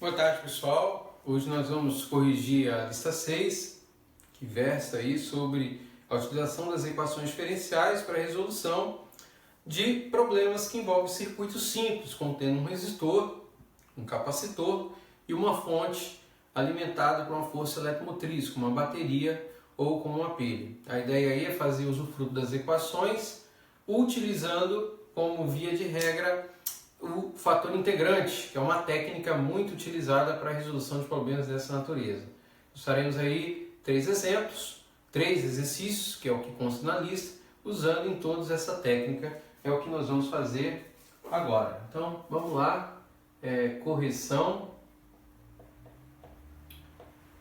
Boa tarde, pessoal. Hoje nós vamos corrigir a lista 6, que versa aí sobre a utilização das equações diferenciais para a resolução de problemas que envolvem circuitos simples, contendo um resistor, um capacitor e uma fonte alimentada por uma força eletromotriz, como uma bateria ou como uma pilha. A ideia aí é fazer usufruto das equações, utilizando como via de regra o fator integrante, que é uma técnica muito utilizada para a resolução de problemas dessa natureza. Usaremos aí 3 exemplos, 3 exercícios, que é o que consta na lista, usando em todos essa técnica, é o que nós vamos fazer agora. Então, vamos lá, correção,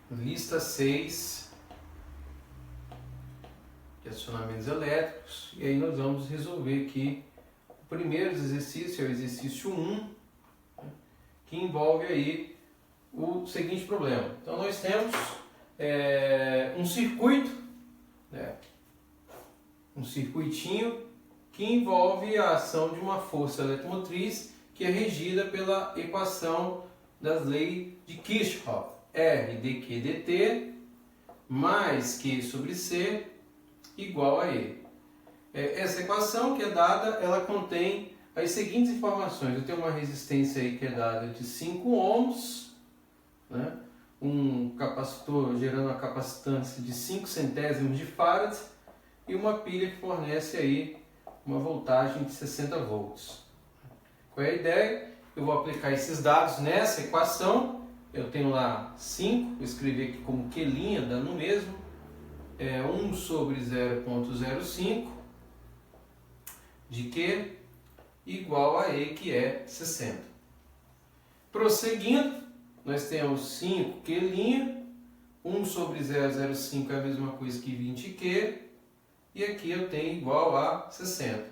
lista 6, de acionamentos elétricos, e aí nós vamos resolver aqui. O primeiro exercício é o exercício 1, que envolve aí o seguinte problema. Então nós temos um circuito, um circuitinho que envolve a ação de uma força eletromotriz que é regida pela equação das leis de Kirchhoff. R dQ dt mais Q sobre C igual a E. Essa equação que é dada, ela contém as seguintes informações. Eu tenho uma resistência aí que é dada de 5 ohms, né? Um capacitor gerando uma capacitância de 5 centésimos de farad e uma pilha que fornece aí uma voltagem de 60 volts. Qual é a ideia? Eu vou aplicar esses dados nessa equação. Eu tenho lá 5, vou escrever aqui como Q', dando o mesmo. 1 sobre 0,05 de Q igual a E, que é 60. Prosseguindo, nós temos 5Q', 1 sobre 0,05 é a mesma coisa que 20Q, e aqui eu tenho igual a 60.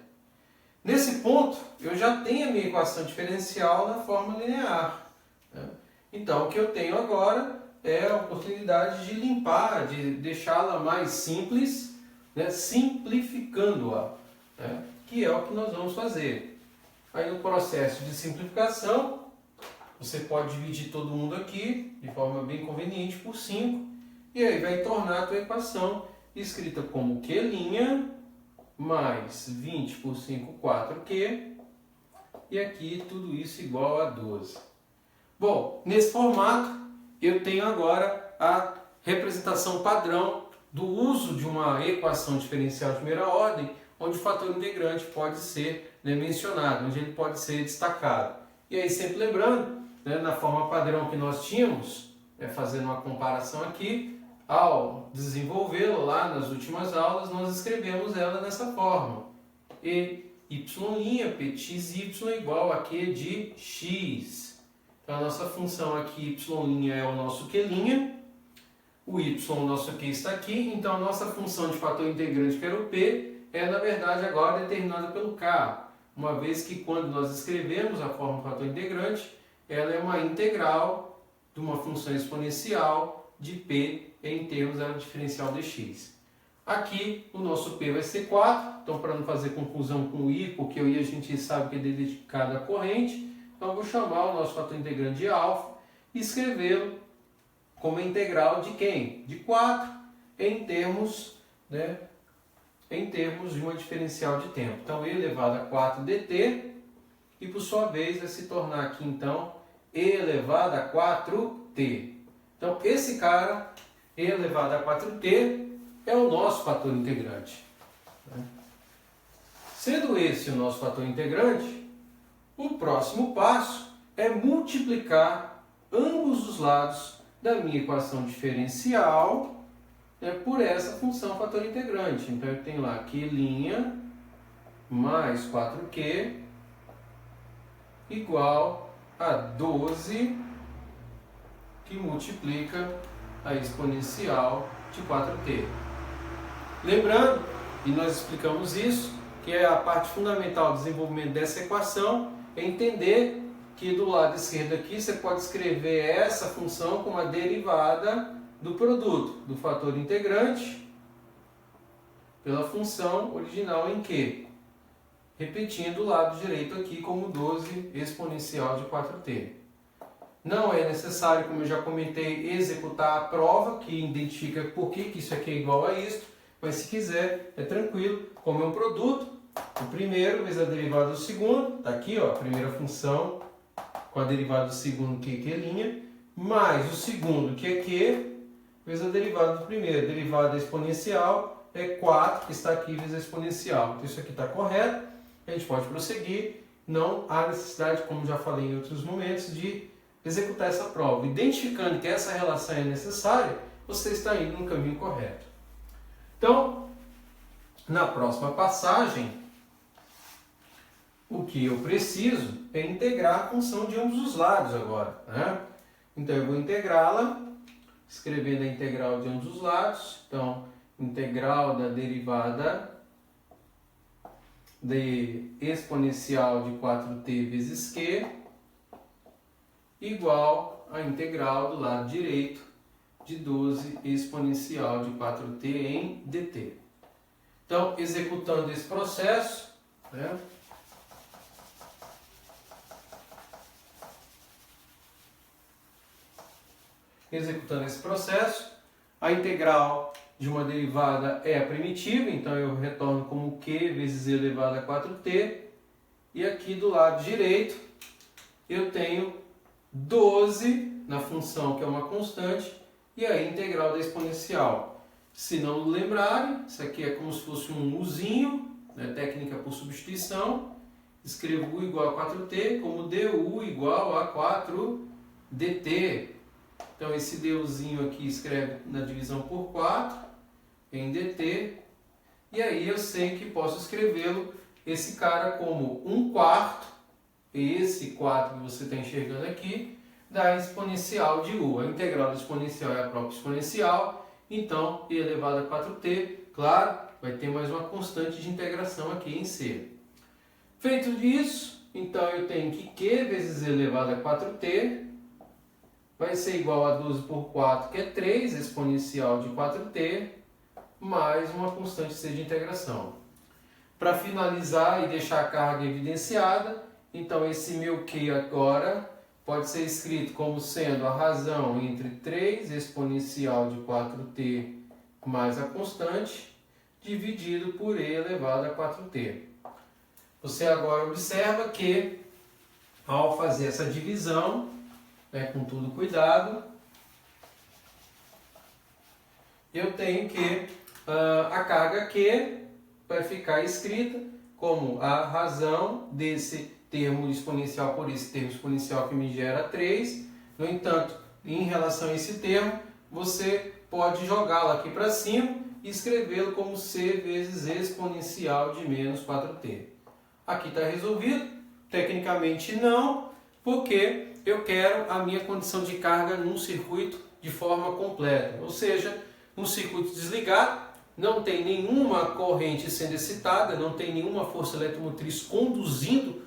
Nesse ponto, eu já tenho a minha equação diferencial na forma linear, né? Então, o que eu tenho agora é a oportunidade de limpar, de deixá-la mais simples, né? Simplificando-a, né? Que é o que nós vamos fazer. Aí no processo de simplificação, você pode dividir todo mundo aqui, de forma bem conveniente, por 5, e aí vai tornar a tua equação escrita como Q' mais 20 por 5, 4Q, e aqui tudo isso igual a 12. Bom, nesse formato, eu tenho agora a representação padrão do uso de uma equação diferencial de primeira ordem, onde o fator integrante pode ser mencionado, onde ele pode ser destacado. E aí, sempre lembrando, na forma padrão que nós tínhamos, fazendo uma comparação aqui, ao desenvolvê-la lá nas últimas aulas, nós escrevemos ela dessa forma. E y' pxy igual a q de x. Então, a nossa função aqui, y' é o nosso q', o y, o nosso q está aqui, então a nossa função de fator integrante, que era o p, é na verdade agora determinada pelo k, uma vez que quando nós escrevemos a forma do fator integrante, ela é uma integral de uma função exponencial de p em termos da diferencial dx. Aqui o nosso p vai ser 4, então para não fazer confusão com o i, porque o i a gente sabe que é dedicado à corrente, então eu vou chamar o nosso fator integrante de alfa e escrevê-lo como integral de quem? De 4 em termos, em termos de uma diferencial de tempo. Então, e elevado a 4 dt, e por sua vez vai se tornar aqui, então, e elevado a 4t. Então, esse cara, e elevado a 4t, é o nosso fator integrante. Sendo esse o nosso fator integrante, o próximo passo é multiplicar ambos os lados da minha equação diferencial por essa função fator integrante. Então eu tenho lá Q' mais 4Q igual a 12, que multiplica a exponencial de 4T. Lembrando, e nós explicamos isso, que é a parte fundamental do desenvolvimento dessa equação, é entender que do lado esquerdo aqui você pode escrever essa função como a derivada do produto do fator integrante pela função original em Q. Repetindo o lado direito aqui como 12 exponencial de 4t. Não é necessário, como eu já comentei, executar a prova que identifica por que isso aqui é igual a isso, mas se quiser, é tranquilo. Como é um produto, o primeiro vezes a derivada do segundo, está aqui ó, a primeira função com a derivada do segundo, que é mais o segundo, que é Q, vezes a derivada do primeiro. A derivada exponencial é 4, que está aqui, vezes a exponencial. Então isso aqui está correto, a gente pode prosseguir. Não há necessidade, como já falei em outros momentos, de executar essa prova. Identificando que essa relação é necessária, você está indo no caminho correto. Então, na próxima passagem, o que eu preciso é integrar a função de ambos os lados agora, né? Então eu vou integrá-la, escrevendo a integral de ambos os lados. Então, integral da derivada de exponencial de 4t vezes q igual a integral do lado direito de 12 exponencial de 4t em dt. Então, executando esse processo, né? Executando esse processo, a integral de uma derivada é a primitiva, então eu retorno como q vezes e elevado a 4t, e aqui do lado direito eu tenho 12 na função que é uma constante, e a integral da exponencial. Se não lembrarem, isso aqui é como se fosse um uzinho, né, técnica por substituição, escrevo u igual a 4t como du igual a 4dt. Então esse duzinho aqui escreve na divisão por 4 em dt, e aí eu sei que posso escrevê-lo, esse cara, como 1/4, esse 4 que você está enxergando aqui, da exponencial de u. A integral da exponencial é a própria exponencial, então e elevado a 4t, claro, vai ter mais uma constante de integração aqui em c. Feito isso, então eu tenho que q vezes e elevado a 4t vai ser igual a 12 por 4, que é 3, exponencial de 4t, mais uma constante c de integração. Para finalizar e deixar a carga evidenciada, então esse meu q agora pode ser escrito como sendo a razão entre 3 exponencial de 4t mais a constante, dividido por e elevado a 4t. Você agora observa que, ao fazer essa divisão, com todo cuidado, eu tenho que a carga Q vai ficar escrita como a razão desse termo exponencial por esse termo exponencial que me gera 3. No entanto, em relação a esse termo, você pode jogá-lo aqui para cima e escrevê-lo como c vezes exponencial de menos 4t. Aqui está resolvido? Tecnicamente não, porque eu quero a minha condição de carga num circuito de forma completa, ou seja, um circuito desligado, não tem nenhuma corrente sendo excitada, não tem nenhuma força eletromotriz conduzindo,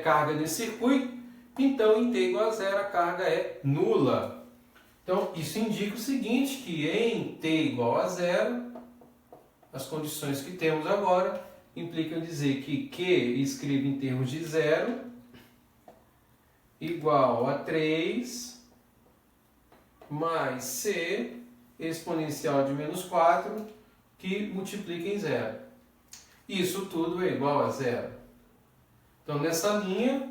carga nesse circuito, então em t igual a zero a carga é nula. Então isso indica o seguinte, que em t igual a zero, as condições que temos agora implicam dizer que Q escrevo em termos de zero igual a 3 mais C exponencial de menos 4 que multiplica em zero. Isso tudo é igual a zero. Então nessa linha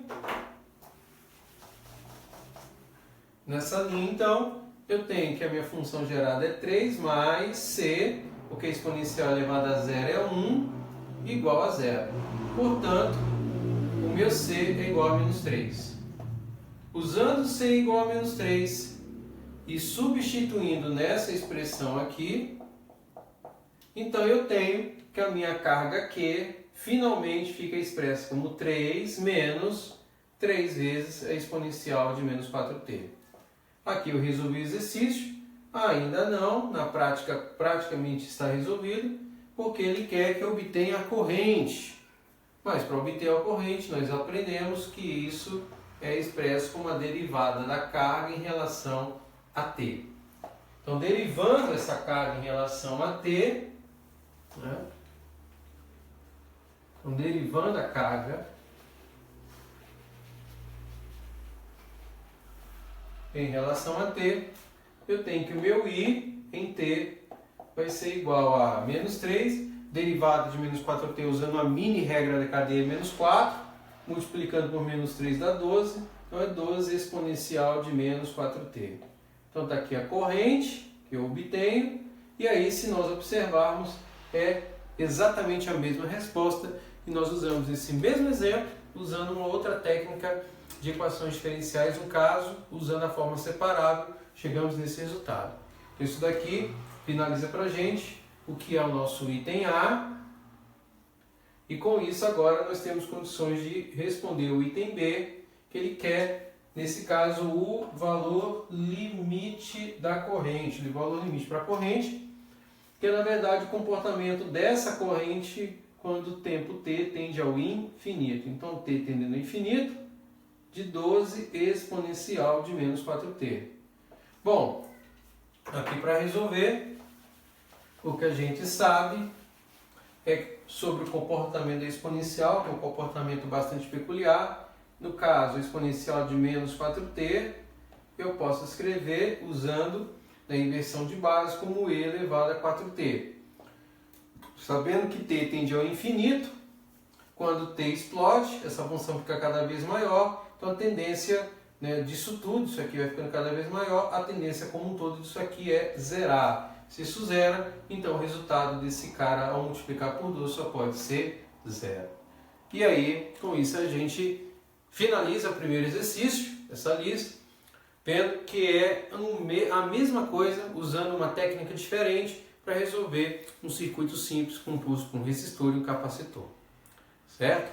então, eu tenho que a minha função gerada é 3 mais C, porque a exponencial elevada a zero é 1, igual a zero. Portanto, o meu C é igual a menos 3. Usando C igual a menos 3 e substituindo nessa expressão aqui, então eu tenho que a minha carga Q finalmente fica expressa como 3 menos 3 vezes a exponencial de menos 4t. Aqui eu resolvi o exercício, ainda não, na prática praticamente está resolvido, porque ele quer que eu obtenha a corrente. Mas para obter a corrente nós aprendemos que isso é expresso como a derivada da carga em relação a t. Então, derivando essa carga em relação a t, então, derivando a carga em relação a t, eu tenho que o meu i em t vai ser igual a menos 3, derivada de menos 4t usando a mini regra da cadeia menos 4, multiplicando por menos 3 dá 12, então é 12 exponencial de menos 4t. Então está aqui a corrente que eu obtenho, e aí se nós observarmos é exatamente a mesma resposta, e nós usamos esse mesmo exemplo usando uma outra técnica de equações diferenciais, no caso, usando a forma separável, chegamos nesse resultado. Então isso daqui finaliza para a gente o que é o nosso item A, e com isso agora nós temos condições de responder o item B, que ele quer, nesse caso, o valor limite da corrente, o valor limite para a corrente, que é na verdade o comportamento dessa corrente quando o tempo t tende ao infinito. Então t tendendo ao infinito, de 12 exponencial de menos 4t. Bom, aqui para resolver, o que a gente sabe é sobre o comportamento da exponencial, que é um comportamento bastante peculiar. No caso, a exponencial de menos 4t, eu posso escrever usando a inversão de base como e elevado a 4t. Sabendo que t tende ao infinito, quando t explode, essa função fica cada vez maior, então a tendência, né, disso tudo, isso aqui vai ficando cada vez maior, a tendência como um todo disso aqui é zerar. Se isso zera, então o resultado desse cara ao multiplicar por 2 só pode ser zero. E aí, com isso a gente finaliza o primeiro exercício, essa lista, vendo que é a mesma coisa, usando uma técnica diferente para resolver um circuito simples composto por um resistor e um capacitor. Certo?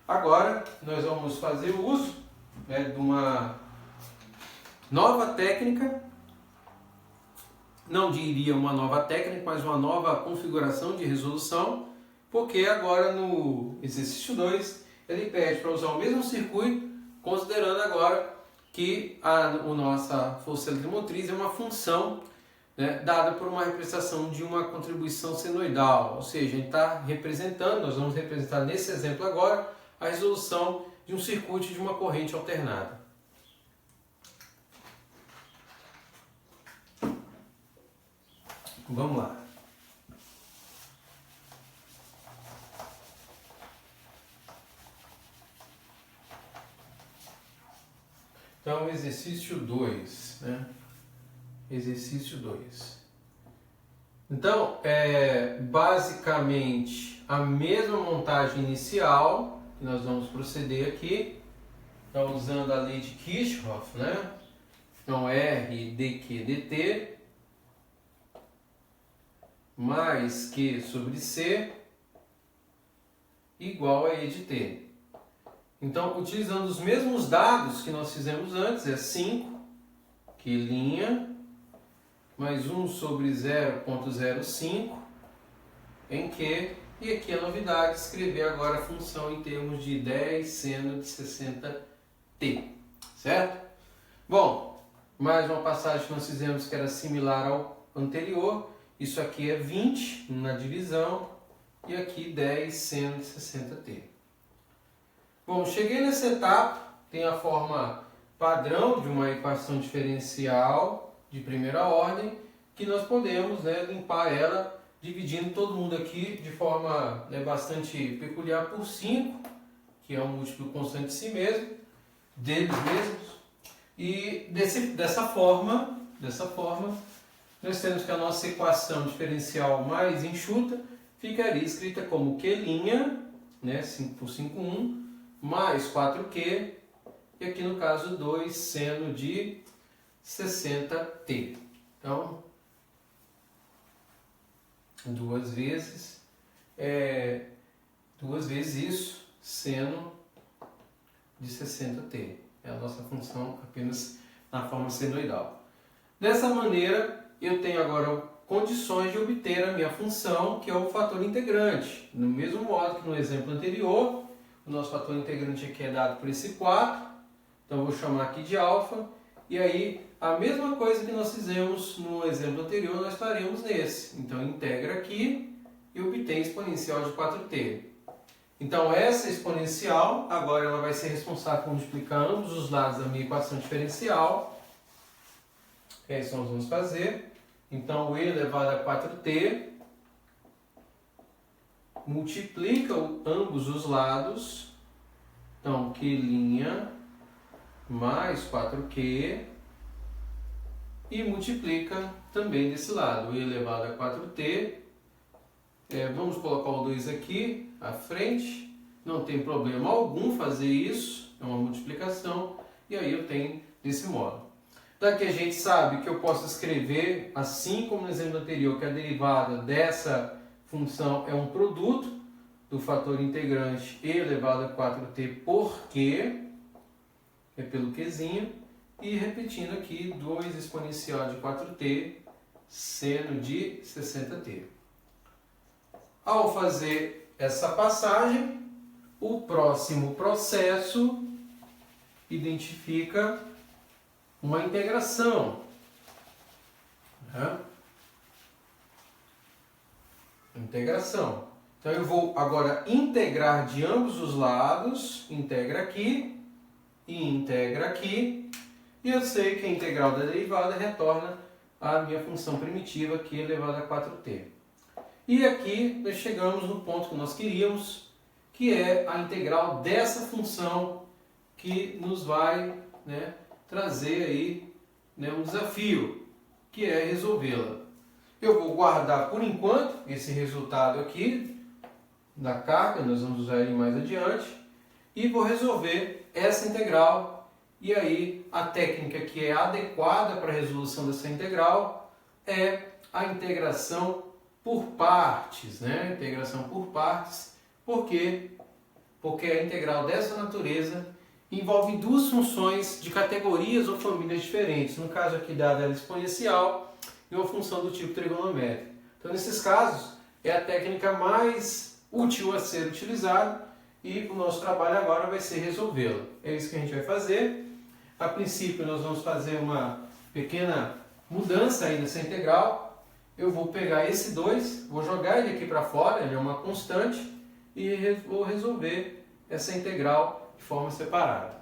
Agora nós vamos fazer o uso, né, de uma nova técnica, não diria uma nova técnica, mas uma nova configuração de resolução, porque agora no exercício 2 ele pede para usar o mesmo circuito, considerando agora que a nossa força eletromotriz é uma função, né, dada por uma representação de uma contribuição senoidal, ou seja, a gente está representando, nós vamos representar nesse exemplo agora, a resolução de um circuito de uma corrente alternada. Vamos lá. Então, exercício 2, né? Exercício 2. Então, é basicamente a mesma montagem inicial que nós vamos proceder aqui. Então, usando a lei de Kirchhoff, né? Então, R dQ dt mais Q sobre C igual a E de T. Então, utilizando os mesmos dados que nós fizemos antes, é 5, Q' mais 1 sobre 0,05 em Q, e aqui a novidade, escrever agora a função em termos de 10 seno de 60t, certo? Bom, mais uma passagem que nós fizemos que era similar ao anterior, isso aqui é 20 na divisão, e aqui 10 seno de 60t. Bom, cheguei nessa etapa, tem a forma padrão de uma equação diferencial de primeira ordem, que nós podemos, né, limpar ela dividindo todo mundo aqui de forma, né, bastante peculiar por 5, que é um múltiplo constante de si mesmo, deles mesmos, e dessa forma, nós temos que a nossa equação diferencial mais enxuta ficaria escrita como Q', né, 5 por 5, 1, mais 4Q, e aqui no caso 2 seno de 60t. Então, duas vezes isso, seno de 60t. É a nossa função apenas na forma senoidal. Dessa maneira, eu tenho agora condições de obter a minha função, que é o fator integrante. No mesmo modo que no exemplo anterior, o nosso fator integrante aqui é dado por esse 4, então eu vou chamar aqui de alfa, e aí a mesma coisa que nós fizemos no exemplo anterior, nós faremos nesse. Então integra aqui e obtém exponencial de 4t. Então essa exponencial, agora ela vai ser responsável por multiplicar ambos os lados da minha equação diferencial, É isso que nós vamos fazer. Então, e elevado a 4t multiplica ambos os lados. Então, Q' mais 4Q e multiplica também desse lado, e elevado a 4t. Vamos colocar o 2 aqui à frente, não tem problema algum fazer isso, é uma multiplicação, e aí eu tenho desse modo. Daqui a gente sabe que eu posso escrever, assim como no exemplo anterior, que a derivada dessa função é um produto do fator integrante e elevado a 4t por q, é pelo qzinho, e repetindo aqui 2 exponencial de 4t seno de 60t. Ao fazer essa passagem, o próximo processo identifica uma integração. Integração. Então eu vou agora integrar de ambos os lados, integra aqui e integra aqui, e eu sei que a integral da derivada retorna a minha função primitiva aqui elevada a 4t. E aqui nós chegamos no ponto que nós queríamos, que é a integral dessa função que nos vai trazer aí um desafio, que é resolvê-la. Eu vou guardar por enquanto esse resultado aqui da carga, nós vamos usar ele mais adiante, e vou resolver essa integral. E aí a técnica que é adequada para a resolução dessa integral é a integração por partes, Integração por partes. Por quê? Porque a integral dessa natureza envolve duas funções de categorias ou famílias diferentes. No caso aqui dada ela exponencial e uma função do tipo trigonométrico. Então nesses casos é a técnica mais útil a ser utilizada e o nosso trabalho agora vai ser resolvê-la. É isso que a gente vai fazer. A princípio nós vamos fazer uma pequena mudança aí nessa integral. Eu vou pegar esse 2, vou jogar ele aqui para fora, ele é uma constante, e vou resolver essa integral de forma separada.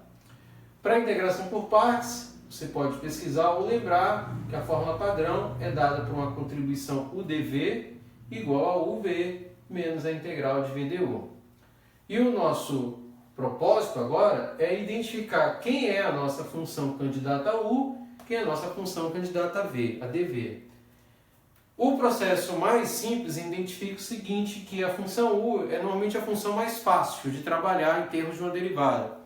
Para a integração por partes, você pode pesquisar ou lembrar que a fórmula padrão é dada por uma contribuição UdV igual a UV menos a integral de VdU. E o nosso propósito agora é identificar quem é a nossa função candidata a U, quem é a nossa função candidata a V, a dV. O processo mais simples identifica o seguinte, que a função U é normalmente a função mais fácil de trabalhar em termos de uma derivada.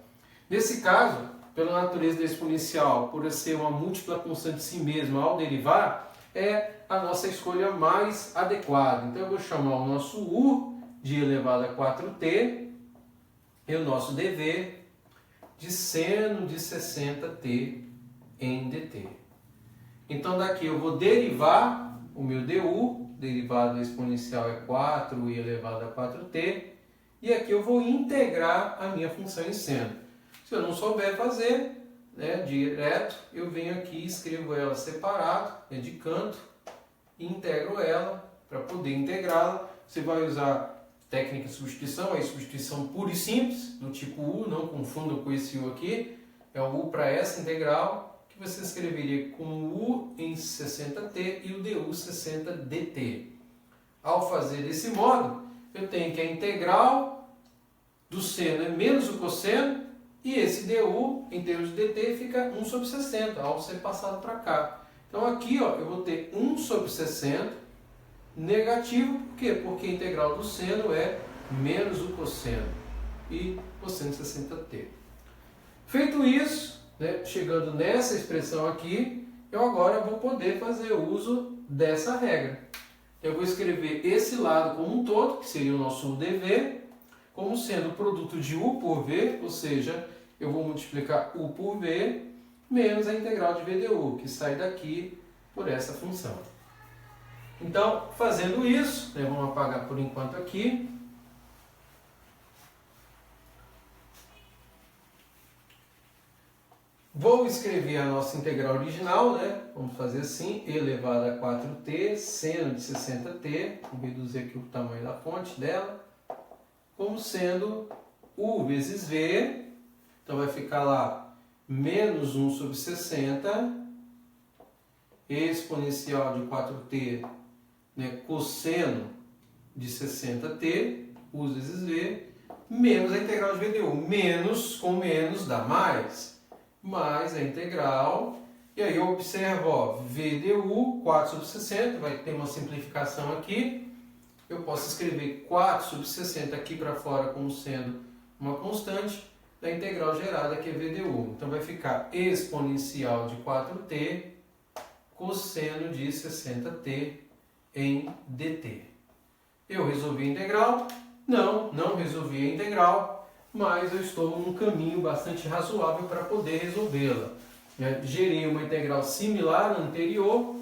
Nesse caso, pela natureza da exponencial, por ser uma múltipla constante de si mesma ao derivar, é a nossa escolha mais adequada. Então eu vou chamar o nosso U de elevado a 4t e o nosso dV de seno de 60t em dt. Então daqui eu vou derivar o meu du, derivada exponencial é 4 e elevado a 4t, e aqui eu vou integrar a minha função em seno. Se eu não souber fazer direto, eu venho aqui e escrevo ela separado, de canto, e integro ela para poder integrá-la. Você vai usar técnica de substituição, é substituição pura e simples, do tipo U, não confundam com esse U aqui, é o U para essa integral, que você escreveria com U em 60t e o du 60dt. Ao fazer desse modo, eu tenho que a integral do seno é menos o cosseno, e esse du, em termos de dt, fica 1 sobre 60, ao ser passado para cá. Então aqui eu vou ter 1 sobre 60 negativo, por quê? Porque a integral do seno é menos o cosseno, e cosseno de 60t. Feito isso, chegando nessa expressão aqui, eu agora vou poder fazer uso dessa regra. Eu vou escrever esse lado como um todo, que seria o nosso UdV, como sendo o produto de U por V, ou seja, eu vou multiplicar U por V, menos a integral de VdU, que sai daqui por essa função. Então, fazendo isso, vamos apagar por enquanto aqui. Vou escrever a nossa integral original, Vamos fazer assim, elevado a 4t, seno de 60t, vou reduzir aqui o tamanho da fonte dela, como sendo U vezes V, então vai ficar lá menos 1 sobre 60, exponencial de 4t, né, cosseno de 60t, U vezes V, menos a integral de VDU. Menos com menos dá mais a integral. E aí eu observo, ó, VDU, 4 sobre 60, vai ter uma simplificação aqui. Eu posso escrever 4 sobre 60 aqui para fora como sendo uma constante da integral gerada, que é VDU. Então vai ficar exponencial de 4t cosseno de 60t em dt. Eu resolvi a integral? Não resolvi a integral, mas eu estou num caminho bastante razoável para poder resolvê-la. Gerei uma integral similar à anterior,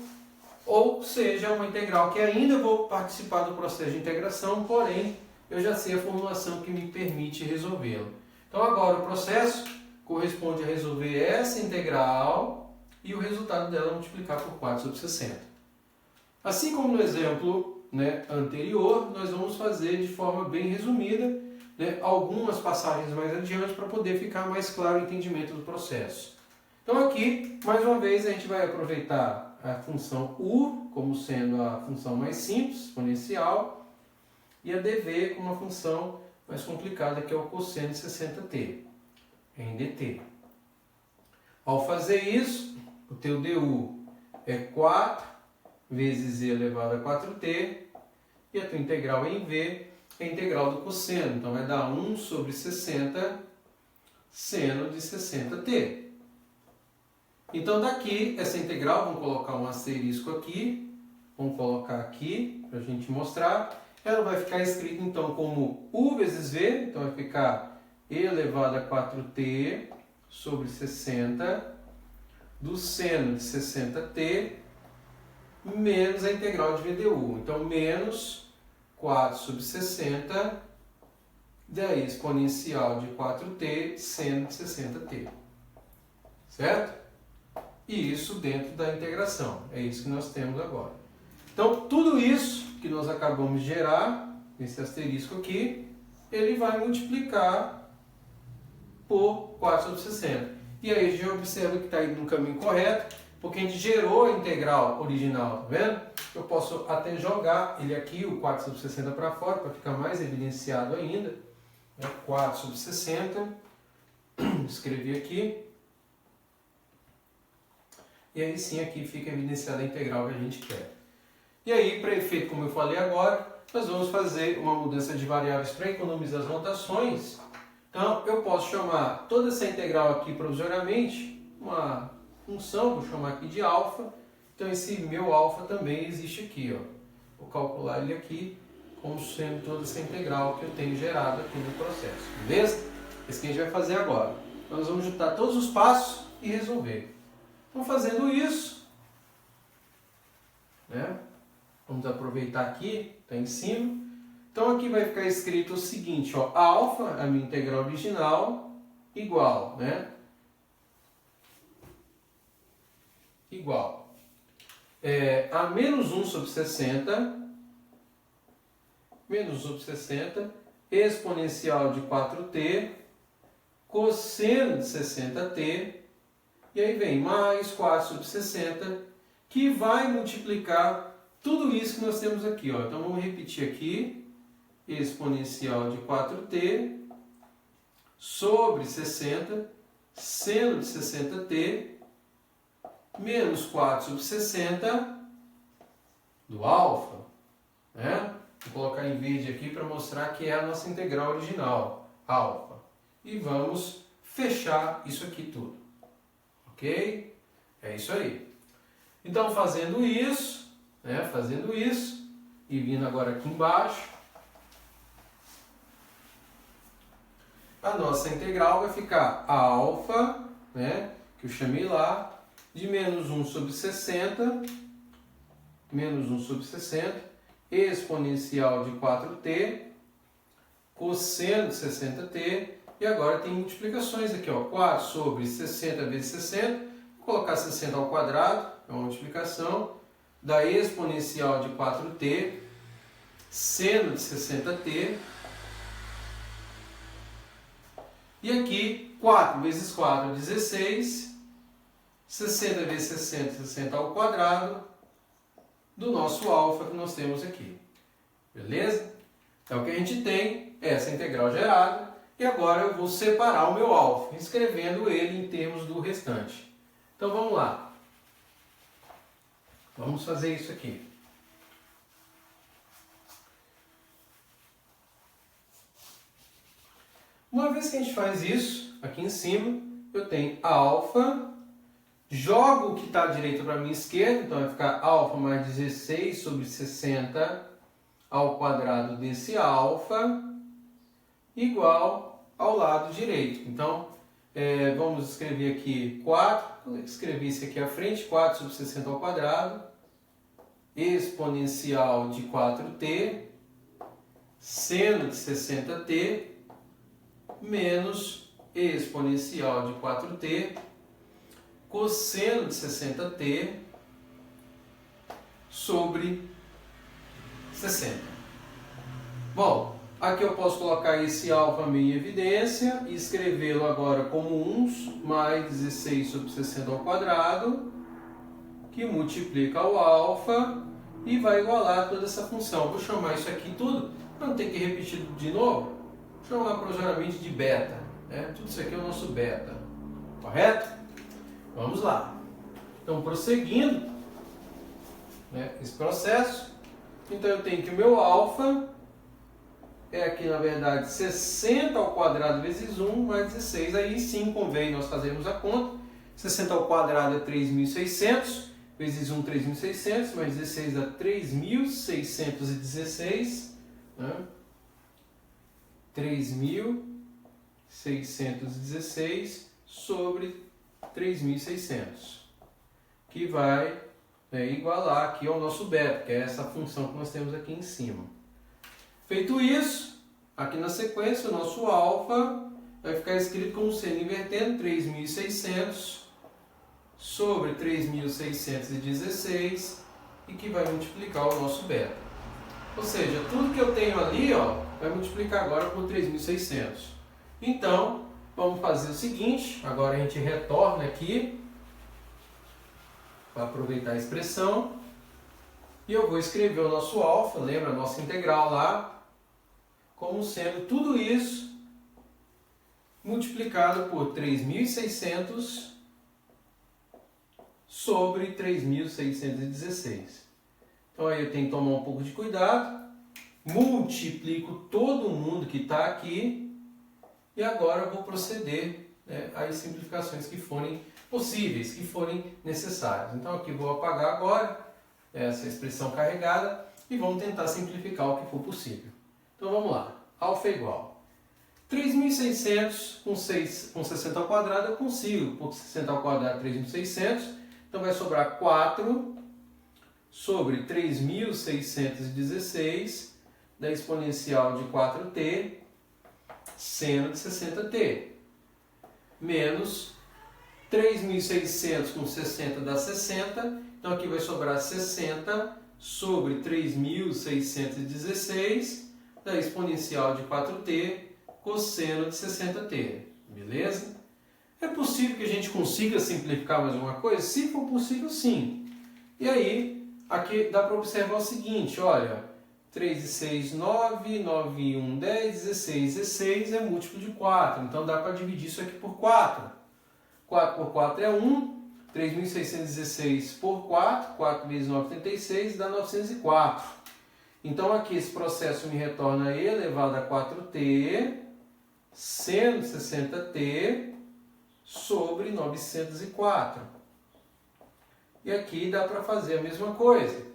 ou seja, uma integral que ainda vou participar do processo de integração, porém eu já sei a formulação que me permite resolvê-la. Então agora o processo corresponde a resolver essa integral e o resultado dela multiplicar por 4 sobre 60. Assim como no exemplo, né, anterior, nós vamos fazer de forma bem resumida, né, algumas passagens mais adiante para poder ficar mais claro o entendimento do processo. Então aqui, mais uma vez, a gente vai aproveitar a função U como sendo a função mais simples, exponencial, e a dv como uma função mais complicada, que é o cosseno de 60t, em dt. Ao fazer isso, o teu du é 4 vezes e elevado a 4t, e a tua integral em v é a integral do cosseno, então vai dar 1 sobre 60 seno de 60t. Então daqui, essa integral, vamos colocar um asterisco aqui, vamos colocar aqui para a gente mostrar. Ela vai ficar escrita então como U vezes V, então vai ficar e elevado a 4t sobre 60 do seno de 60t menos a integral de VDU. Então menos 4 sobre 60 da exponencial de 4t seno de 60t. Certo? E isso dentro da integração. É isso que nós temos agora. Então, tudo isso que nós acabamos de gerar, esse asterisco aqui, ele vai multiplicar por 4 sobre 60. E aí a gente observa que está indo no caminho correto, porque a gente gerou a integral original, tá vendo? Eu posso até jogar ele aqui, o 4 sobre 60 para fora, para ficar mais evidenciado ainda. 4 sobre 60, escrevi aqui. E aí sim aqui fica evidenciada a integral que a gente quer. E aí, para efeito, como eu falei agora, nós vamos fazer uma mudança de variáveis para economizar as notações. Então, eu posso chamar toda essa integral aqui provisoriamente uma função, vou chamar aqui de alfa. Então, esse meu alfa também existe aqui, ó. Vou calcular ele aqui como sendo toda essa integral que eu tenho gerado aqui no processo, beleza? Esse que a gente vai fazer agora. Então, nós vamos juntar todos os passos e resolver. Então, fazendo isso, né? Vamos aproveitar aqui, está em cima. Então aqui vai ficar escrito o seguinte, ó, alfa, a minha integral original, igual, né? Igual a menos 1 sobre 60, exponencial de 4t, cosseno de 60t, e aí vem mais 4 sobre 60, que vai multiplicar tudo isso que nós temos aqui, ó. Então vamos repetir aqui, exponencial de 4t sobre 60, seno de 60t, menos 4 sobre 60 do alfa, né? Vou colocar em verde aqui para mostrar que é a nossa integral original, alfa. E vamos fechar isso aqui tudo, ok? É isso aí. Então fazendo isso, né? Fazendo isso e vindo agora aqui embaixo, a nossa integral vai ficar alfa, né? Que eu chamei lá, de menos 1 sobre 60, exponencial de 4t, cosseno de 60t, e agora tem multiplicações aqui, ó, 4 sobre 60 vezes 60, vou colocar 60 ao quadrado, é uma multiplicação, da exponencial de 4t, seno de 60t, e aqui 4 vezes 4 é 16, 60 vezes 60, 60 ao quadrado, do nosso alfa que nós temos aqui. Beleza? Então, o que a gente tem é essa integral gerada, e agora eu vou separar o meu alfa, escrevendo ele em termos do restante. Então, vamos lá. Vamos fazer isso aqui. Uma vez que a gente faz isso, aqui em cima, eu tenho alfa, jogo o que está à direita para a minha esquerda, então vai ficar alfa mais 16 sobre 60 ao quadrado desse alfa, igual ao lado direito. Então, vamos escrever aqui 4, escrevi isso aqui à frente, 4 sobre 60 ao quadrado, exponencial de 4t, seno de 60t, menos exponencial de 4t, cosseno de 60t, sobre 60. Bom, aqui eu posso colocar esse alfa meio em evidência e escrevê-lo agora como 1 mais 16 sobre 60 ao quadrado, que multiplica o alfa e vai igualar toda essa função. Vou chamar isso aqui tudo, para não ter que repetir de novo, vou chamar provisoriamente de beta. Tudo isso aqui é o nosso beta. Correto? Vamos lá. Então, prosseguindo esse processo, então eu tenho que o meu alfa é aqui, na verdade, 60 ao quadrado vezes 1 mais 16. Aí sim convém nós fazermos a conta. 60 ao quadrado é 3.600, vezes 1, 3.600, mais 16 dá 3.616. 3.616 sobre 3.600, que vai igualar aqui ao nosso beta, que é essa função que nós temos aqui em cima. Feito isso, aqui na sequência, o nosso alfa vai ficar escrito como seno invertendo 3.600 sobre 3.616 e que vai multiplicar o nosso beta. Ou seja, tudo que eu tenho ali vai multiplicar agora por 3.600. Então, vamos fazer o seguinte, agora a gente retorna aqui para aproveitar a expressão e eu vou escrever o nosso alfa, lembra a nossa integral lá, como sendo tudo isso multiplicado por 3.600 sobre 3.616. Então aí eu tenho que tomar um pouco de cuidado, multiplico todo mundo que está aqui e agora eu vou proceder às simplificações que forem possíveis, que forem necessárias. Então aqui vou apagar agora essa expressão carregada e vamos tentar simplificar o que for possível. Então vamos lá, alfa é igual 3.600 com 60 ao quadrado eu consigo, porque 60 ao quadrado é 3.600, então vai sobrar 4 sobre 3.616 da exponencial de 4t, seno de 60t, menos 3.600 com 60 dá 60, então aqui vai sobrar 60 sobre 3.616 da exponencial de 4t, cosseno de 60t, beleza? É possível que a gente consiga simplificar mais uma coisa? Se for possível, sim. E aí, aqui dá para observar o seguinte, olha, 3 e 6, 9, 9 e 1, 10, 16, 16 é múltiplo de 4, então dá para dividir isso aqui por 4. 4 por 4 é 1, 3.616 por 4, 4 vezes 9, 36, dá 904. Então aqui esse processo me retorna e elevado a 4t, seno de 60t, sobre 904. E aqui dá para fazer a mesma coisa.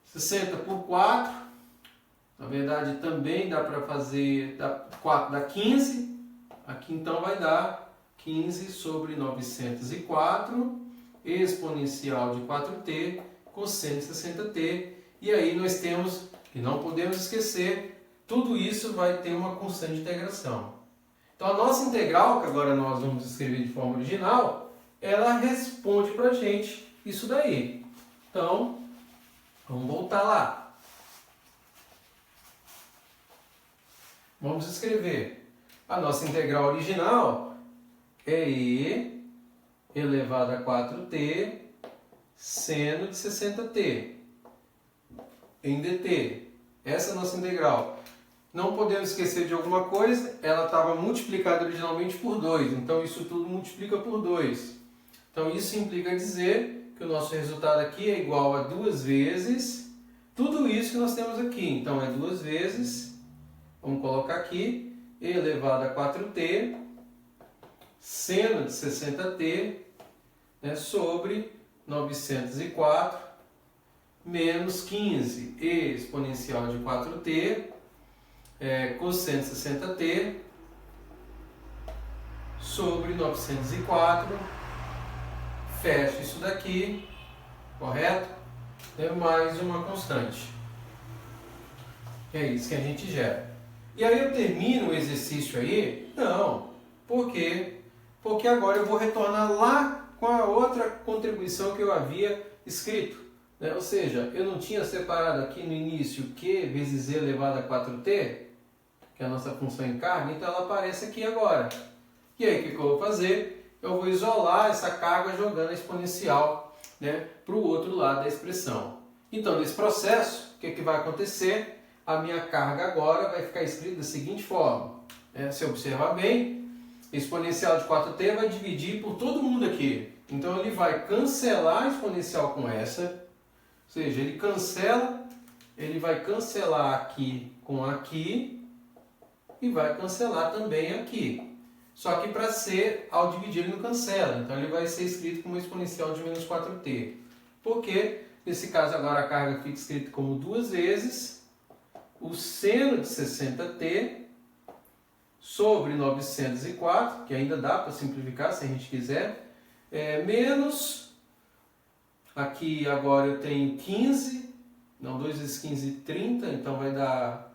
60 por 4, na verdade também dá para fazer, 4 dá 15, aqui então vai dar 15 sobre 904, exponencial de 4t, cosseno de 60t, e aí nós temos, que não podemos esquecer, tudo isso vai ter uma constante de integração. Então a nossa integral, que agora nós vamos escrever de forma original, ela responde para a gente isso daí. Então, vamos voltar lá. Vamos escrever. A nossa integral original é e elevado a 4t seno de 60t em dt. Essa é a nossa integral. Não podemos esquecer de alguma coisa, ela estava multiplicada originalmente por 2, então isso tudo multiplica por 2. Então isso implica dizer que o nosso resultado aqui é igual a 2 vezes tudo isso que nós temos aqui. Então é 2 vezes, vamos colocar aqui, e elevado a 4t seno de 60t, né, sobre 904 menos 15 e exponencial de 4t cosseno de 60t sobre 904, fecha isso daqui, correto? Mais uma constante. É isso que a gente gera. E aí eu termino o exercício aí? Não. Por quê? Porque agora eu vou retornar lá com a outra contribuição que eu havia escrito. Né? Ou seja, eu não tinha separado aqui no início Q vezes Z elevado a 4t, que é a nossa função em carga, então ela aparece aqui agora. E aí o que eu vou fazer? Eu vou isolar essa carga jogando a exponencial, né, para o outro lado da expressão. Então, nesse processo, o que vai acontecer? A minha carga agora vai ficar escrita da seguinte forma. Se observar bem, exponencial de 4t vai dividir por todo mundo aqui. Então, ele vai cancelar a exponencial com essa, ou seja, ele vai cancelar aqui com aqui e vai cancelar também aqui. Só que para ser, ao dividir ele não cancela, então ele vai ser escrito como exponencial de menos 4t. Por quê? Nesse caso agora a carga fica escrita como 2 vezes o seno de 60t sobre 904, que ainda dá para simplificar se a gente quiser, menos, aqui agora eu tenho 15, não, 2 vezes 15, 30, então vai dar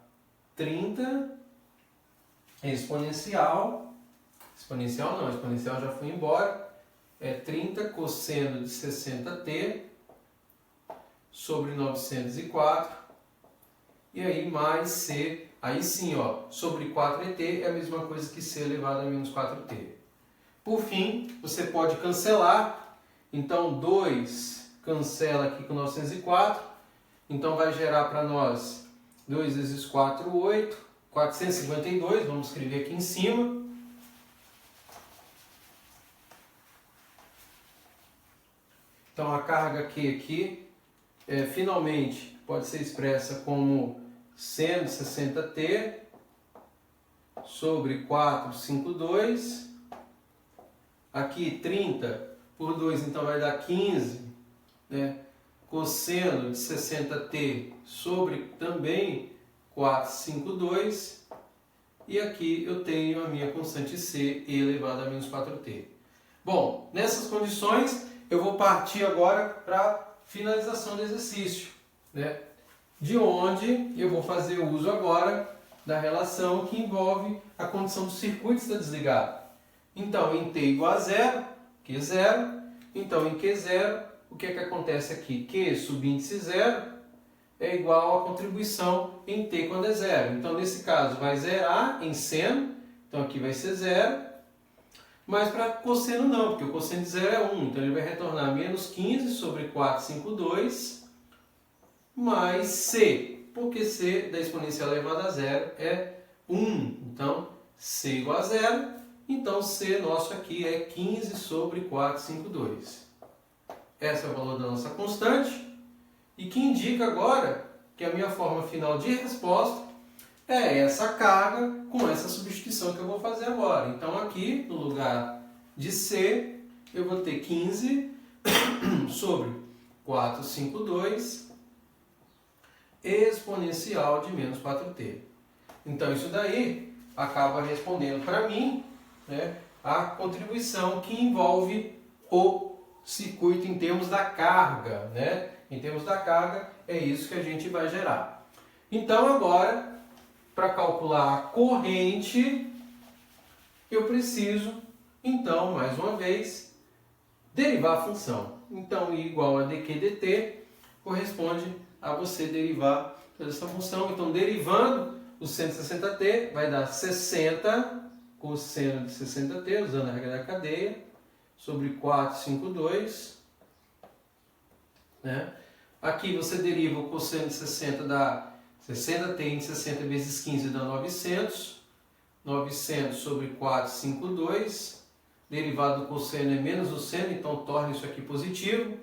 30, exponencial já foi embora, 30 cosseno de 60t sobre 904, e aí mais c, aí sim, ó, sobre 4t é a mesma coisa que c elevado a menos 4t. Por fim, você pode cancelar, então 2 cancela aqui com 904, então vai gerar para nós 2 vezes 4, 8, 452, vamos escrever aqui em cima. Então a carga Q aqui finalmente pode ser expressa como seno de 60t sobre 452. Aqui 30 por 2, então vai dar 15, né? Cosseno de 60t sobre também 452. E aqui eu tenho a minha constante C elevado a menos 4t. Bom, nessas condições eu vou partir agora para a finalização do exercício, né? De onde eu vou fazer uso agora da relação que envolve a condição do circuito estar desligado. Então, em t igual a zero, Q0, então em Q0, o que é que acontece aqui? Q subíndice 0 é igual à contribuição em t quando é zero. Então, nesse caso, vai zerar em seno, então aqui vai ser 0. Mas para cosseno não, porque o cosseno de 0 é 1. Então ele vai retornar menos 15 sobre 452 mais C. Porque C da exponencial elevada a 0 é 1. Então C igual a 0. Então C nosso aqui é 15 sobre 452. Esse é o valor da nossa constante. E que indica agora que a minha forma final de resposta é essa carga com essa substituição que eu vou fazer agora. Então aqui, no lugar de C, eu vou ter 15 sobre 452 exponencial de menos 4t. Então isso daí acaba respondendo para mim, né, a contribuição que envolve o circuito em termos da carga, né? Em termos da carga, é isso que a gente vai gerar. Então agora, para calcular a corrente, eu preciso, então, mais uma vez, derivar a função. Então, I igual a dq dt corresponde a você derivar toda essa função. Então, derivando o 160t, vai dar 60 cosseno de 60t, usando a regra da cadeia, sobre 452. Né? Aqui você deriva o cosseno de 60, dá 60 tn de 60 vezes 15 dá 900. 900 sobre 452. Derivado do cosseno é menos o seno, então torna isso aqui positivo.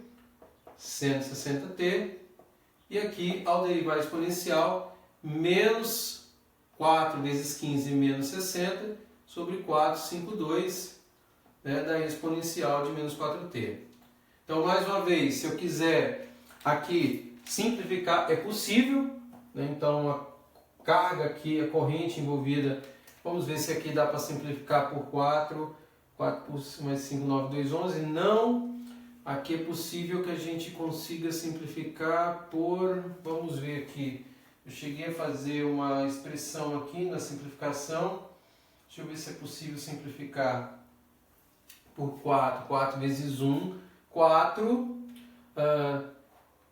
160t. E aqui, ao derivar a exponencial, menos 4 vezes 15 menos 60 sobre 452, né, da exponencial de menos 4t. Então, mais uma vez, se eu quiser aqui simplificar, é possível. Né? Então, a carga aqui, a corrente envolvida, vamos ver se aqui dá para simplificar por 4. 4 por mais 5, 9, 2, 11. Não. Aqui é possível que a gente consiga simplificar por... Vamos ver aqui. Eu cheguei a fazer uma expressão aqui na simplificação. Deixa eu ver se é possível simplificar por 4. 4 vezes 1, 4.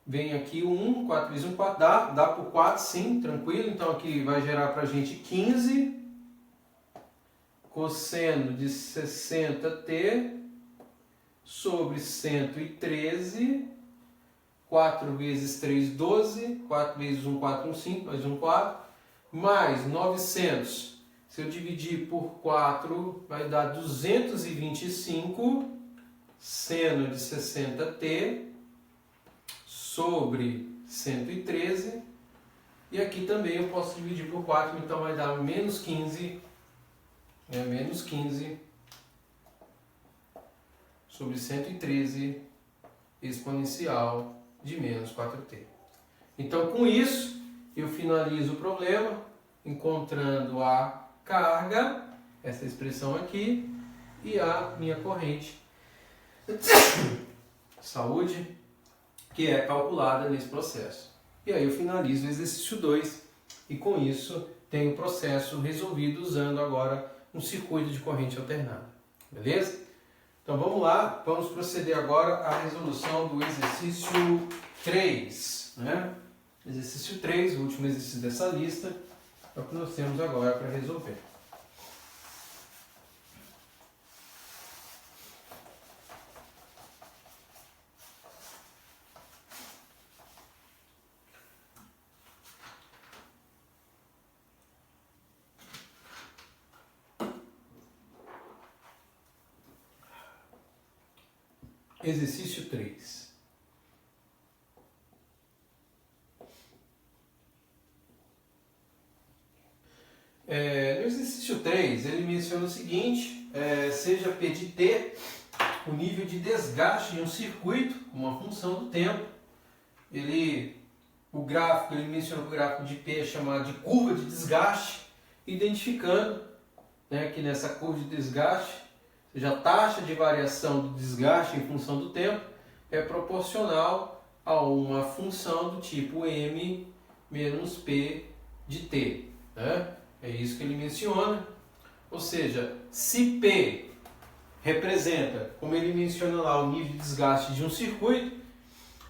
Vem aqui o 1. 4 vezes 1, 4. Dá por 4, sim, tranquilo. Então aqui vai gerar para a gente 15. Cosseno de 60t sobre 113. 4 vezes 3, 12. 4 vezes 1, 4, 1, 5. Mais 1, 4. Mais 900. Se eu dividir por 4, vai dar 225. Seno de 60t sobre 113. E aqui também eu posso dividir por 4, então vai dar menos 15. Menos 15 sobre 113 exponencial de menos 4t. Então, com isso, eu finalizo o problema encontrando a carga, essa expressão aqui, e a minha corrente saúde, que é calculada nesse processo. E aí eu finalizo o exercício 2 e com isso tenho o processo resolvido usando agora um circuito de corrente alternada. Beleza? Então vamos lá, vamos proceder agora à resolução do exercício 3. Né? Exercício 3, o último exercício dessa lista, é o que nós temos agora para resolver. Exercício 3. No exercício 3, ele menciona o seguinte, seja P de T o nível de desgaste de um circuito, uma função do tempo. Ele menciona que o gráfico de P é chamado de curva de desgaste, identificando, né, que nessa curva de desgaste, ou seja, a taxa de variação do desgaste em função do tempo é proporcional a uma função do tipo m menos P de t. Né? É isso que ele menciona. Ou seja, se P representa, como ele menciona lá, o nível de desgaste de um circuito,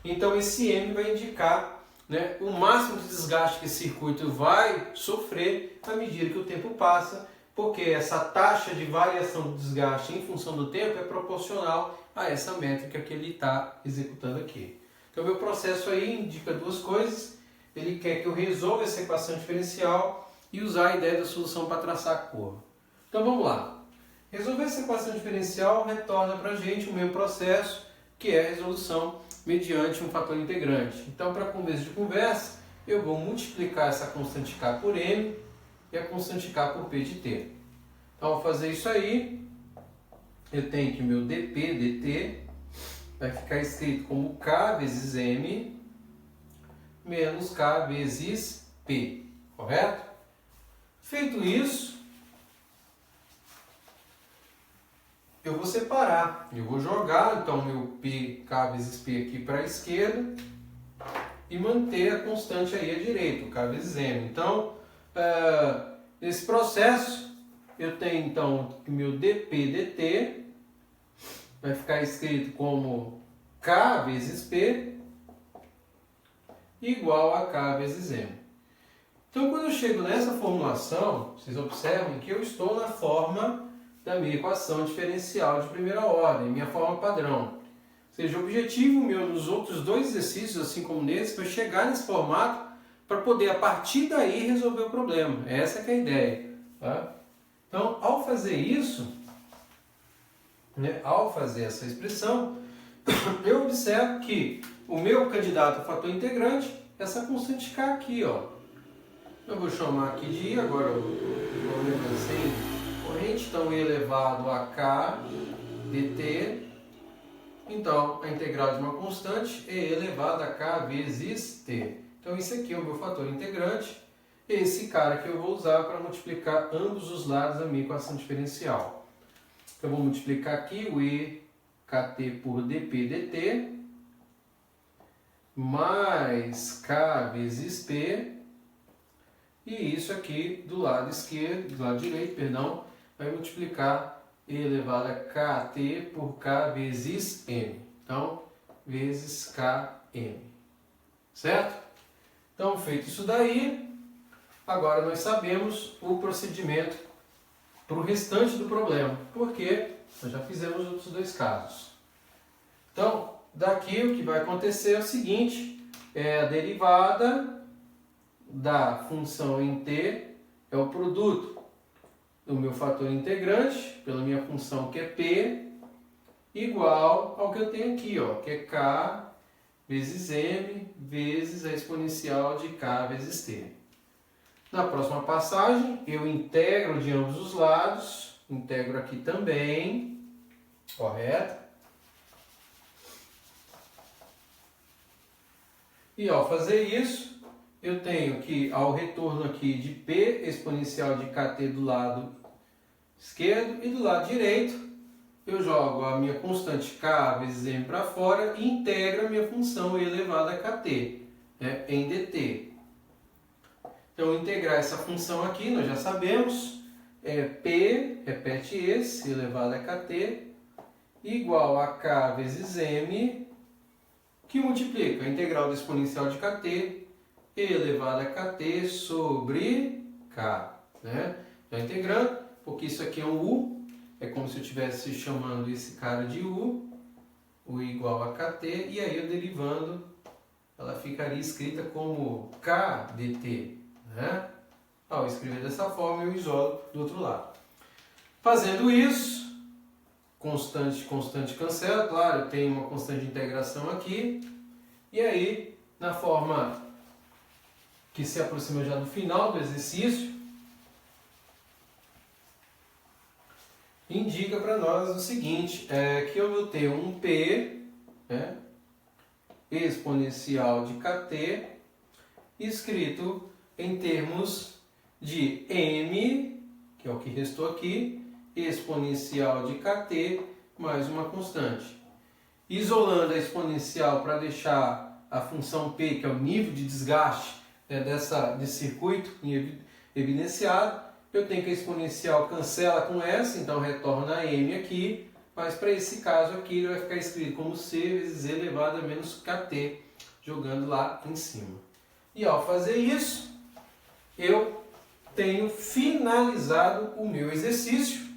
então esse m vai indicar, né, o máximo de desgaste que esse circuito vai sofrer à medida que o tempo passa, porque essa taxa de variação do desgaste em função do tempo é proporcional a essa métrica que ele está executando aqui. Então, meu processo aí indica duas coisas. Ele quer que eu resolva essa equação diferencial e usar a ideia da solução para traçar a curva. Então, vamos lá. Resolver essa equação diferencial retorna para a gente o meu processo, que é a resolução mediante um fator integrante. Então, para começo de conversa, eu vou multiplicar essa constante k por m e a constante k por P de t. Então, ao fazer isso aí, eu tenho que o meu dp dt vai ficar escrito como k vezes m menos k vezes p, correto? Feito isso, eu vou separar, eu vou jogar então meu p, k vezes p aqui para a esquerda e manter a constante aí à direita, o k vezes m. Então, nesse processo, eu tenho então que meu dp dt vai ficar escrito como k vezes p igual a k vezes m. Então, quando eu chego nessa formulação, vocês observem que eu estou na forma da minha equação diferencial de primeira ordem, minha forma padrão. Ou seja, o objetivo meu nos outros dois exercícios, assim como nesse, foi chegar nesse formato para poder, a partir daí, resolver o problema. Essa que é a ideia. Tá? Então, ao fazer isso, ao fazer essa expressão, eu observo que o meu candidato a fator integrante é essa constante K aqui, ó. Eu vou chamar aqui de I, agora eu vou lembrar sem corrente, então I elevado a K dt. Então, a integral de uma constante é E elevado a K vezes T. Então, isso aqui é o meu fator integrante, esse cara que eu vou usar para multiplicar ambos os lados da minha equação diferencial. Eu vou multiplicar aqui o E kt por dp dt mais k vezes p, e isso aqui do lado esquerdo, do lado direito, perdão, vai multiplicar e elevado a kt por k vezes m. Então, vezes km. Certo? Então, feito isso daí, agora nós sabemos o procedimento para o restante do problema, porque nós já fizemos os outros dois casos. Então, daqui o que vai acontecer é o seguinte, a derivada da função em t é o produto do meu fator integrante, pela minha função que é p, igual ao que eu tenho aqui, ó, que é k vezes m vezes a exponencial de k vezes t. Na próxima passagem, eu integro de ambos os lados, integro aqui também, correto? E ao fazer isso, eu tenho que, ao retorno aqui de P exponencial de kt do lado esquerdo e do lado direito, eu jogo a minha constante k vezes m para fora e integro a minha função e elevado a kt, em dt. Então, integrar essa função aqui, nós já sabemos, P, repete esse, elevado a kt, igual a k vezes m, que multiplica a integral do exponencial de kt, elevado a kt sobre k. Já integrando, porque isso aqui é um u, é como se eu estivesse chamando esse cara de u igual a kt, e aí eu derivando, ela ficaria escrita como k dt. Ao escrever dessa forma, eu isolo do outro lado. Fazendo isso, constante cancela, claro, eu tenho uma constante de integração aqui, e aí, na forma que se aproxima já do final do exercício, indica para nós o seguinte, que eu vou ter um P, exponencial de kt, escrito em termos de m, que é o que restou aqui, exponencial de kt mais uma constante. Isolando a exponencial para deixar a função p, que é o nível de desgaste desse circuito evidenciado, eu tenho que a exponencial cancela com essa, então retorna m aqui, mas para esse caso aqui ele vai ficar escrito como c vezes e elevado a menos kt, jogando lá em cima. E ao fazer isso, eu tenho finalizado o meu exercício,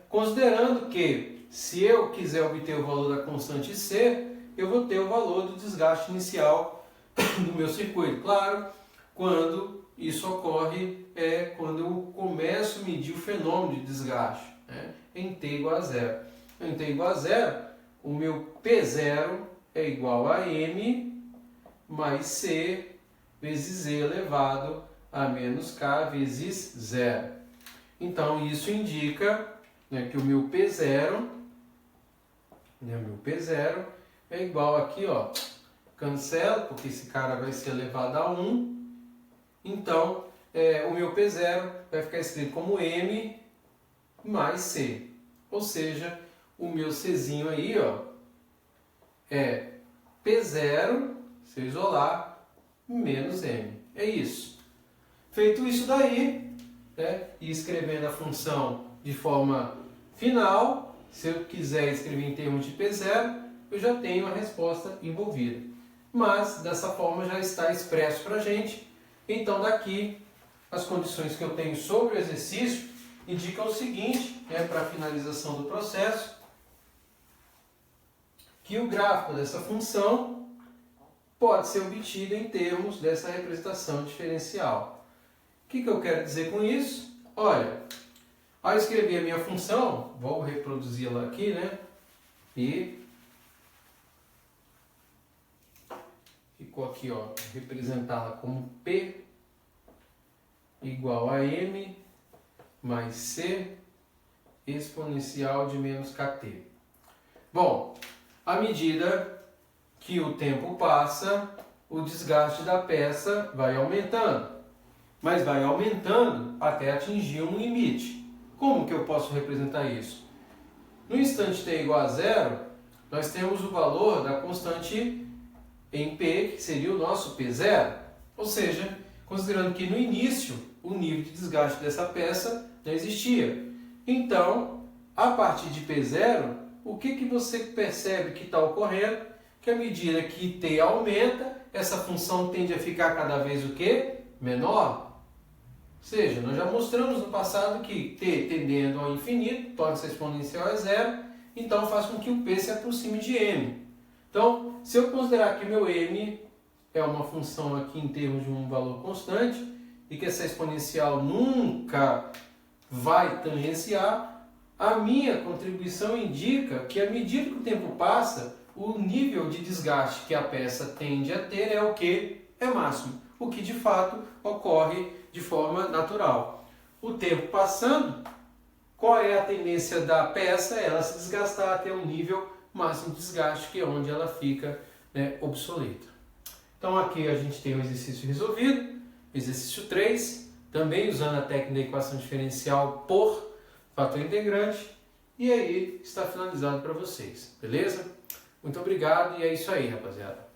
considerando que, se eu quiser obter o valor da constante C, eu vou ter o valor do desgaste inicial do meu circuito. Claro, quando isso ocorre quando eu começo a medir o fenômeno de desgaste, em t igual a zero. Em t igual a zero, o meu P0 é igual a m mais c vezes e elevado a menos k vezes zero. Então, isso indica que o meu P0, é igual aqui, ó, cancela, porque esse cara vai ser elevado a 1. Então, o meu P0 vai ficar escrito como m mais c. Ou seja, o meu Czinho aí, ó, é P0, se eu isolar, menos m. É isso. Feito isso daí, e escrevendo a função de forma final, se eu quiser escrever em termos de P0, eu já tenho a resposta envolvida. Mas, dessa forma, já está expresso para a gente. Então, daqui, as condições que eu tenho sobre o exercício indica o seguinte, para a finalização do processo, que o gráfico dessa função pode ser obtido em termos dessa representação diferencial. O que eu quero dizer com isso? Olha, ao escrever a minha função, vou reproduzi-la aqui, e ficou aqui, representá-la como P igual a M mais C exponencial de menos kt. Bom, à medida que o tempo passa, o desgaste da peça vai aumentando, mas vai aumentando até atingir um limite. Como que eu posso representar isso? No instante t igual a zero, nós temos o valor da constante em P, que seria o nosso P0, ou seja, considerando que no início o nível de desgaste dessa peça não existia. Então, a partir de P0, o que você percebe que está ocorrendo? Que à medida que t aumenta, essa função tende a ficar cada vez o quê? Menor. Ou seja, nós já mostramos no passado que t tendendo ao infinito, torna-se exponencial a zero, então faz com que o p se aproxime de m. Então, se eu considerar que meu m é uma função aqui em termos de um valor constante, e que essa exponencial nunca vai tangenciar, a minha contribuição indica que à medida que o tempo passa, o nível de desgaste que a peça tende a ter é o que? É máximo, o que de fato ocorre de forma natural. O tempo passando, qual é a tendência da peça? Ela se desgastar até um nível máximo de desgaste, que é onde ela fica obsoleta. Então aqui a gente tem o exercício resolvido, exercício 3, também usando a técnica da equação diferencial por fator integrante, e aí está finalizado para vocês, beleza? Muito obrigado e é isso aí, rapaziada.